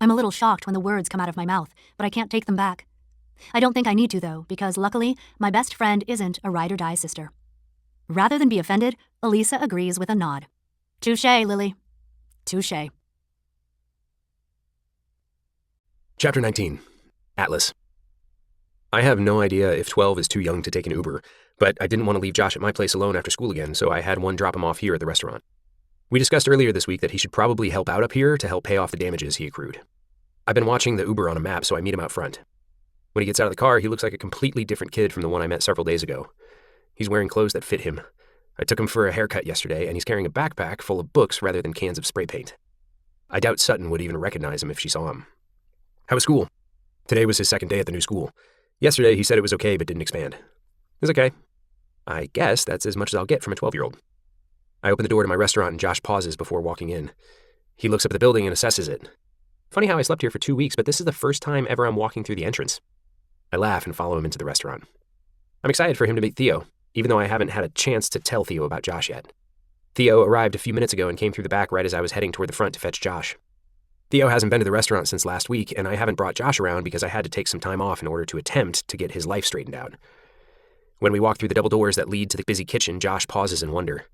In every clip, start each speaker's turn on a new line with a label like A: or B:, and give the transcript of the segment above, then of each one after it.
A: I'm a little shocked when the words come out of my mouth, but I can't take them back. I don't think I need to, though, because luckily, my best friend isn't a ride-or-die sister. Rather than be offended, Elisa agrees with a nod. Touché, Lily. Touché.
B: Chapter 19. Atlas. I have no idea if 12 is too young to take an Uber, but I didn't want to leave Josh at my place alone after school again, so I had one drop him off here at the restaurant. We discussed earlier this week that he should probably help out up here to help pay off the damages he accrued. I've been watching the Uber on a map, so I meet him out front. When he gets out of the car, he looks like a completely different kid from the one I met several days ago. He's wearing clothes that fit him. I took him for a haircut yesterday, and he's carrying a backpack full of books rather than cans of spray paint. I doubt Sutton would even recognize him if she saw him. How was school? Today was his second day at the new school. Yesterday, he said it was okay but didn't expand. It's okay. I guess that's as much as I'll get from a 12-year-old. I open the door to my restaurant and Josh pauses before walking in. He looks up at the building and assesses it. Funny how I slept here for 2 weeks, but this is the first time ever I'm walking through the entrance. I laugh and follow him into the restaurant. I'm excited for him to meet Theo, even though I haven't had a chance to tell Theo about Josh yet. Theo arrived a few minutes ago and came through the back right as I was heading toward the front to fetch Josh. Theo hasn't been to the restaurant since last week, and I haven't brought Josh around because I had to take some time off in order to attempt to get his life straightened out. When we walk through the double doors that lead to the busy kitchen, Josh pauses in wonder.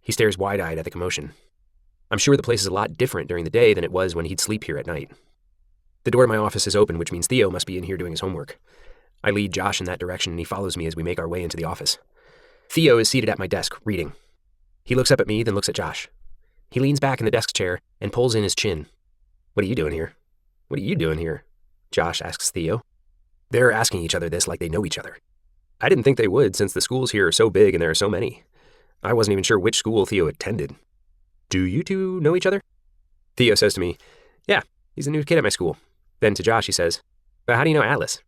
B: He stares wide-eyed at the commotion. I'm sure the place is a lot different during the day than it was when he'd sleep here at night. The door to my office is open, which means Theo must be in here doing his homework. I lead Josh in that direction, and he follows me as we make our way into the office. Theo is seated at my desk, reading. He looks up at me, then looks at Josh. He leans back in the desk chair and pulls in his chin. What are you doing here? What are you doing here? Josh asks Theo. They're asking each other this like they know each other. I didn't think they would, since the schools here are so big and there are so many. I wasn't even sure which school Theo attended. Do you two know each other? Theo says to me, yeah, he's a new kid at my school. Then to Josh he says, but how do you know Atlas?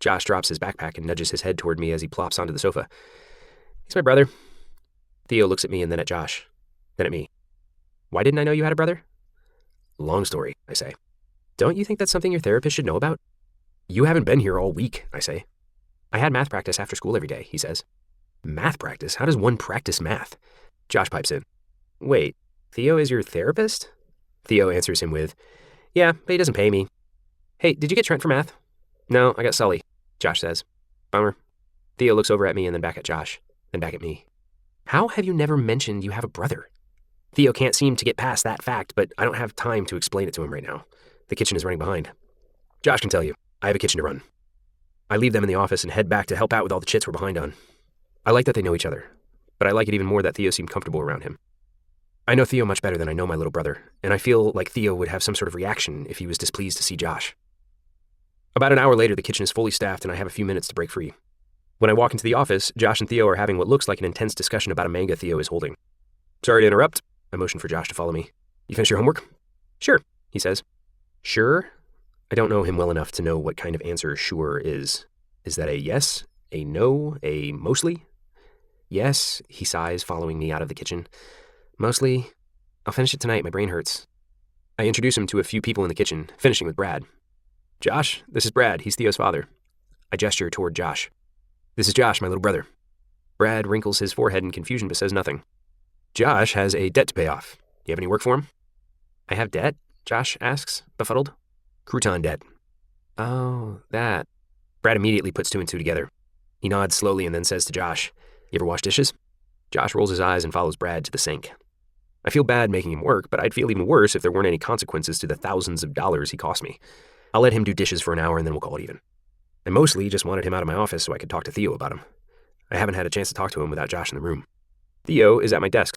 B: Josh drops his backpack and nudges his head toward me as he plops onto the sofa. He's my brother. Theo looks at me and then at Josh, then at me. Why didn't I know you had a brother? Long story, I say. Don't you think that's something your therapist should know about? You haven't been here all week, I say. I had math practice after school every day, he says. Math practice? How does one practice math? Josh pipes in. Wait, Theo is your therapist? Theo answers him with, yeah, but he doesn't pay me. Hey, did you get Trent for math? No, I got Sully, Josh says. Bummer. Theo looks over at me and then back at Josh, then back at me. How have you never mentioned you have a brother? Theo can't seem to get past that fact, but I don't have time to explain it to him right now. The kitchen is running behind. Josh can tell you, I have a kitchen to run. I leave them in the office and head back to help out with all the chits we're behind on. I like that they know each other, but I like it even more that Theo seemed comfortable around him. I know Theo much better than I know my little brother, and I feel like Theo would have some sort of reaction if he was displeased to see Josh. About an hour later, the kitchen is fully staffed and I have a few minutes to break free. When I walk into the office, Josh and Theo are having what looks like an intense discussion about a manga Theo is holding. Sorry to interrupt. I motion for Josh to follow me. You finish your homework? Sure, he says. Sure? I don't know him well enough to know what kind of answer sure is. Is that a yes, a no, a mostly? Yes, he sighs, following me out of the kitchen. Mostly. I'll finish it tonight, my brain hurts. I introduce him to a few people in the kitchen, finishing with Brad. Josh, this is Brad, he's Theo's father. I gesture toward Josh. This is Josh, my little brother. Brad wrinkles his forehead in confusion but says nothing. Josh has a debt to pay off. You have any work for him? I have debt? Josh asks, befuddled. Crouton debt. Oh, that. Brad immediately puts two and two together. He nods slowly and then says to Josh, You ever wash dishes? Josh rolls his eyes and follows Brad to the sink. I feel bad making him work, but I'd feel even worse if there weren't any consequences to the thousands of dollars he cost me. I'll let him do dishes for an hour and then we'll call it even. I mostly just wanted him out of my office so I could talk to Theo about him. I haven't had a chance to talk to him without Josh in the room. Theo is at my desk,